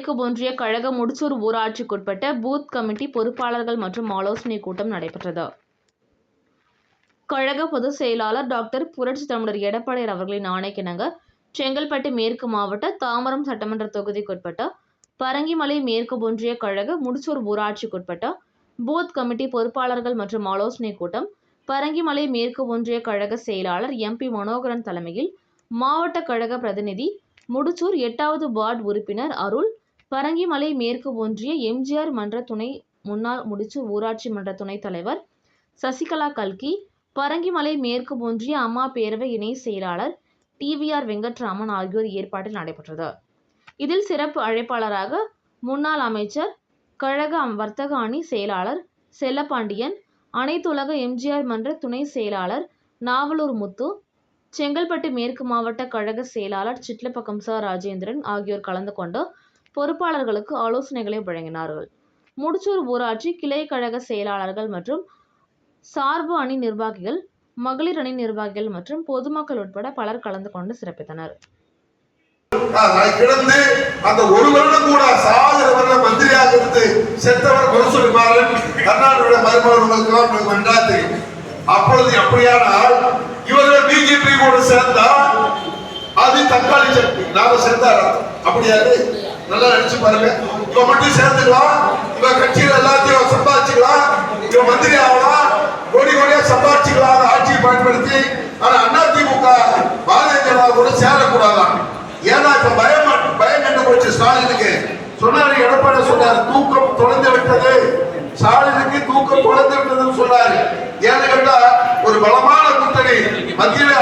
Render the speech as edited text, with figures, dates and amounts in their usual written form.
மேற்கு ஒன்றிய கழக முடிச்சூர் ஊராட்சிக்குட்பட்ட பூத் கமிட்டி பொறுப்பாளர்கள் மற்றும் ஆலோசனை கூட்டம் நடைபெற்றது. கழக பொதுச் செயலாளர் டாக்டர் புரட்சி தமிழர் எடப்பாடியார் அவர்களின் ஆணைக்கிணங்க செங்கல்பட்டு மேற்கு மாவட்ட தாம்பரம் சட்டமன்ற தொகுதிக்குட்பட்ட பரங்கிமலை மேற்கு ஒன்றிய கழக முடிச்சூர் ஊராட்சிக்குட்பட்ட பூத் கமிட்டி பொறுப்பாளர்கள் மற்றும் ஆலோசனை கூட்டம் பரங்கிமலை மேற்கு ஒன்றிய கழக செயலாளர் MP மனோகரன் தலைமையில் மாவட்ட கழக பிரதிநிதி முடிச்சூர் 8வது வார்டு உறுப்பினர் அருள், பரங்கிமலை மேற்கு ஒன்றிய MGR மன்ற துணை முன்னாள் முடிச்சூர் ஊராட்சி மன்ற துணைத் தலைவர் சசிகலா கல்கி, பரங்கிமலை மேற்கு ஒன்றிய அம்மா பேரவை இணை செயலாளர் TVR வெங்கட்ராமன் ஆகியோர் ஏற்பாட்டில் நடைபெற்றது. இதில் சிறப்பு அழைப்பாளராக முன்னாள் அமைச்சர், கழக வர்த்தக அணி செயலாளர் செல்லப்பாண்டியன், அனைத்துலக MGR மன்ற துணை செயலாளர் நாவலூர் முத்து, செங்கல்பட்டு மேற்கு மாவட்ட கழக செயலாளர் சிட்லப்பக்கம் ச. ராஜேந்திரன் ஆகியோர் கலந்து கொண்டு பொறுப்பாளர்களுக்கு ஆலோசனைகளை வழங்கினார்கள். முடிச்சூர் ஊராட்சி கிளை கழக செயலாளர்கள் மற்றும் சார்பு அணி நிர்வாகிகள், மகளிர் அணி நிர்வாகிகள் மற்றும் பொதுமக்கள் உட்பட பலர் கலந்து கொண்டு சிறப்பித்தனர். கிடந்து அந்த ஒரு வருடம் கூட சாதனை மந்திரியாக இருந்து செத்தவர் பொருசுமாறன் கர்நாடக மருமகளுக்கு நன்றா தெரியும். அப்பொழுது அப்படியானால் இவர்கள் பிஜேபி கூட சேர்ந்தா அது தக்காளி சட்னி, நாம சேர்ந்தா அப்படியாது. நல்லா நினைச்சு பாருங்க. இவ மட்டும் சேர்ந்துக்கலாம், இவ கட்சியில எல்லாத்தையும் சம்பாதிச்சுக்கலாம், இவ மந்திரி ஆகலாம், கோடி கோடியா சம்பாதிச்சுக்கலாம் ஆட்சியை பயன்படுத்தி. ஆனா அதிமுக பாரதிய ஜனதா கூட சேரக்கூடாதான். ஏன்னா இப்ப பயம் என்ன போச்சு ஸ்டாலினுக்கு. சொன்னாரு எடப்பாடி சொன்னாரு, தூக்கம் தொலைந்து விட்டது, ஸ்டாலினுக்கு தூக்கம் தொலைந்து விட்டதுன்னு சொன்னாரு. ஏன்னு கேட்டா ஒரு பலமான கூட்டணி மத்தியில